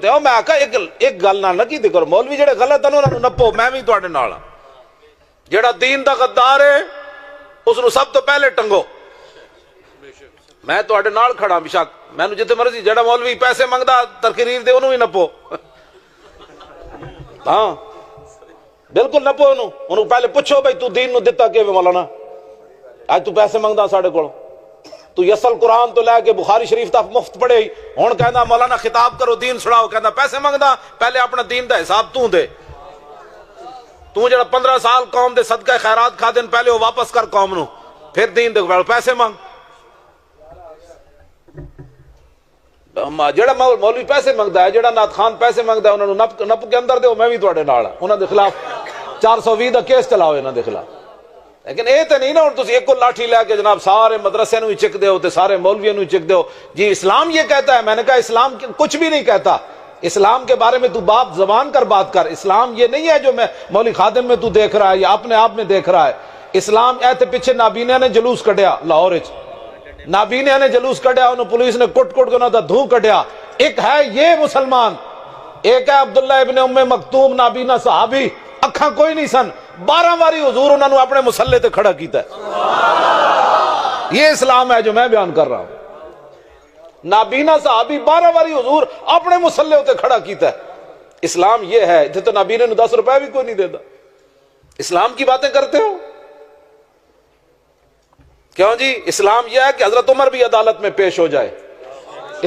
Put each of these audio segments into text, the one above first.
میں آخا ایک گل نہ کی کرو، مولوی جڑے غلط ہیں انہوں نپو، میں بھی تواڈے نال ہاں۔ جڑا دین دا غدار ہے اس نو سب تو پہلے ٹنگو، میں تواڈے نال کھڑا بے شک، مینوں جتھے مرضی جڑا مولوی پیسے منگدا تقریر دے انہوں ہی نپو، ہاں بالکل نپو انہوں پہلے پوچھو بھائی تو دین نو دتا کیویں مولانا، اج تو پیسے منگدا ساڈے کول، تو یسل قرآن تو لے کے بخاری شریف تک مفت پڑھے ہی، ہن کہندا مولانا خطاب کرو دین سناؤ، کہندا پیسے منگدا، پہلے اپنا دین دا حساب تو دے، تو جڑا 15 سال قوم دے صدقہ خیرات کھا دین پہلے وہ واپس کر قوم نو، پھر دین دے پیسے منگ۔ جڑا مولوی پیسے منگدا ہے، جڑا نعت خان پیسے منگدا ہے، انہوں نے نپ کے اندر دیو، میں بھی تواڈے نال ہاں، انہاں دے خلاف 420 دا کیس چلاؤ انہاں دے خلاف۔ لیکن اے تے نہیں نا ہن تسی ایک لاٹھی لے کے جناب سارے مدرسے نو ہی چک دیو تے سارے مولویوں نو ہی چک دیو، جی اسلام یہ کہتا ہے۔ میں نے کہا اسلام کچھ بھی نہیں کہتا، اسلام کے بارے میں تو باپ زبان کر بات کر، اسلام یہ نہیں ہے جو میں مولوی خادم میں تو دیکھ رہا ہے یا اپنے آپ میں دیکھ رہا ہے۔ اسلام ایتے پیچھے نابینا نے جلوس کڈیا لاہور وچ، نابینا نے جلوس کڈیا، انہوں پولیس نے کٹ کے انہوں دا دھوں کڈیا۔ ایک ہے یہ مسلمان، ایک ہے عبداللہ ابن ام مکتوم نابینا صحابی، اکھاں کوئی نہیں سن، 12 واری حضور انہوں نے اپنے مسلح تے کھڑا کیتا ہے۔ یہ اسلام ہے جو میں بیان کر رہا ہوں۔ نابینا صحابی 12 واری حضور اپنے مسلح تے کھڑا کیتا ہے۔ اسلام یہ ہے، اتنے تو نابینا نے 10 روپے بھی کوئی نہیں دیتا، اسلام کی باتیں کرتے ہو کیوں جی؟ اسلام یہ ہے کہ حضرت عمر بھی عدالت میں پیش ہو جائے،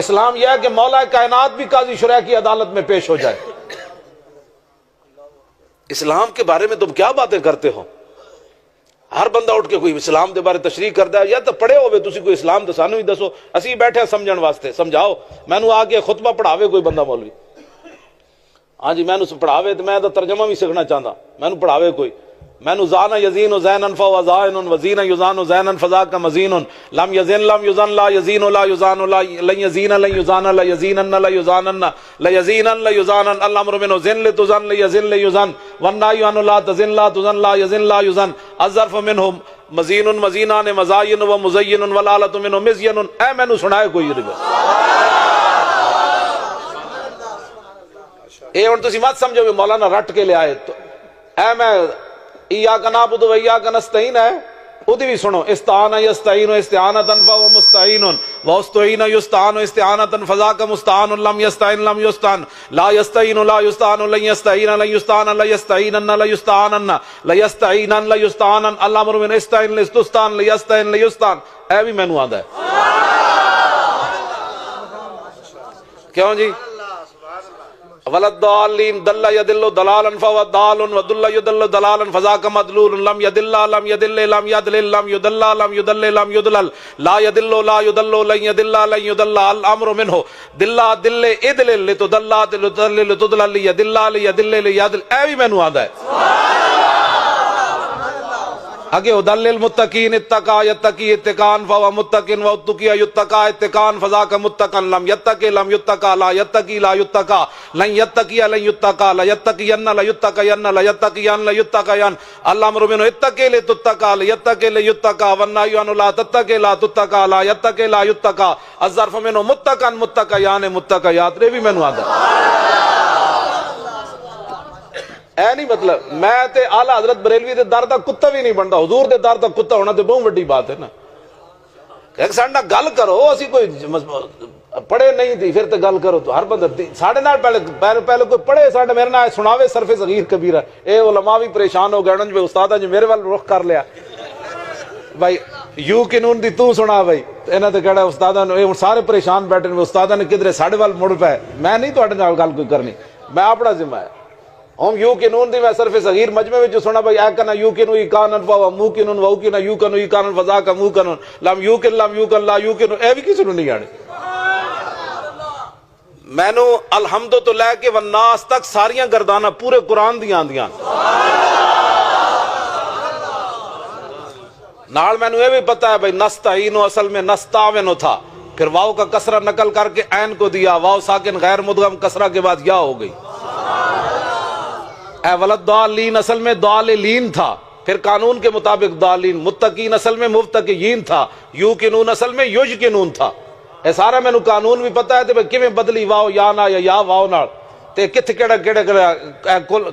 اسلام یہ ہے کہ مولا کائنات بھی قاضی شرع کی عدالت میں پیش ہو جائے۔ اسلام کے بارے میں تم کیا باتیں کرتے ہو؟ ہر بندہ اٹھ کے کوئی اسلام دے بارے تشریح کردا ہے، یا تو پڑھے ہوئے تسی کوئی اسلام تو سانو ہی دسو، اسی بیٹھے سمجھن واسطے، سمجھاؤ۔ مینوں آ کے خطبہ پڑھاوے کوئی بندہ مولوی، ہاں جی مینوں پڑھاوے تو میں تو ترجمہ بھی سیکھنا چاہتا، مینوں پڑھاوے کوئی، مینوں زانا یزین زینا فهو زائن وزین یزان زینا فذاک مزین، لم یزن لم یزن لا یزین لا یزان لا لن یزین لن یزان لا یزینن لا یزانن لا یزینن لا یزانن، الامر منه زن لتزن لا یزن لا یزن، والنهی عنه لا تزن لا تزن لا یزن لا یزن، الظرف منه مزین مزینان مزاین و مزین والآلۃ منه مزین۔ اے مینوں سنائے کوئی اے ہن تسی مت سمجھو کہ مولانا رٹ کے لے آئے، تو اے میں ایاک نعبد و ایاک نستعین ہے، ادھی بھی سنو، استعان یستعین استعانۃ فهو مستعین واستعین یستعان استعانۃ فذاک مستعان، لم یستعین لم یستعان لا یستعین لا یستعان لن یستعین لن یستعان لا یستعینن لا یستعانن لا یستعینن لا یستعانن، الامر من استعین لستستان لا یستعین لا یستعان۔ اے بھی مینوں آندا ہے کیوں جی؟ وللضالین دل یدل ضلالا فهو ضال ودل یدل ضلالا فذاک مضلول، لم یدل لم یدل لم یدلل لم یدل لم یدل لم یدلل لا یدل لا یدل لن یدل لن یدل، الامر منه دل دل ادلل لتدل تدل لتدلل یدل لیدل لیدل۔ اے بھی مینوں آندا ہے اگے ادل المتقین اتقا یتقی اتقان فهو متقن واتقی یتقا اتقان فذاک متقن، لم یتقی لم یتقا لا یتقی لا یتقا لن یتقی لن یتقا لا یتقین لا یتقین لا یتقین لا یتقین، الامر منه اتقی لتتقا لا یتقی لیتقا، والنهی عنه لا تتقی لا تتقا لا یتقی لا یتقا، الظرف منه متقن متقیان متقیات۔ یہ بھی مینوں آندا اے نہیں مطلب میں تے اعلیٰ حضرت بریلوی دے در دا کتا بھی نہیں بنتا، حضور دے در دا کتا ہونا تے بہت بڑی بات ہے نا۔ کہ ساڈے نال گل کرو، اسی کوئی پڑھے نہیں تھی پھر تے گل کرو، تو ہر بندہ ساڈے نال پہلے کوئی پڑھے ساڈے میرے نال سناوے صرف صغیر کبیرہ۔ اے علماء بھی پریشان ہو گئے جو استاد جو میرے وال رخ کر لیا بھائی یو قانون دی تو سنا بھائی، انہاں تے کہڑا استاداں نے سارے پریشان بیٹھے نے، استاداں نے کدھر ساڈے وال مڑ پے، میں نہیں تواڈے نال گل کوئی کرنی، میں اپنا ذمہ ہے ہم یو قانون دی میں صرف صغیر مجمع وچ سنا بھائی اے کنا یو قانون کانن فوا مو قانون و کنا یو قانون کانن فذا کا مو قانون لم یو کن لا یو قانون، اے بھی کسی نوں نہیں آنے۔ مینوں الحمد تو لے کے والناس تک ساریاں گرداناں پورے قرآن دیاں آندیاں نال، مینوں یہ بھی پتہ ہے بھائی نستعین اصل میں نستعین تھا، پھر واو کا کسرہ نقل کر کے عین کو دیا، واو ساکن غیر مدغم کسرہ کے بعد یا ہو گئی۔ اے وللضالین اصل میں ضالین تھا، پھر قانون کے مطابق ضالین، متقین اصل میں مفتقین تھا، یوقنون اصل میں یوقنون تھا، ਇਹ ਸਾਰਾ ਮੈਨੂੰ ਕਾਨੂੰਨ ਵੀ ਪਤਾ ਹੈ ਤੇ ਕਿਵੇਂ ਬਦਲੀ ਵਾਓ ਯਾ ਨਾ ਜਾਂ ਵਾਓ ਨਾਲ ਤੇ ਕਿੱਥੇ ਕਿਹੜਾ ਕੁਲ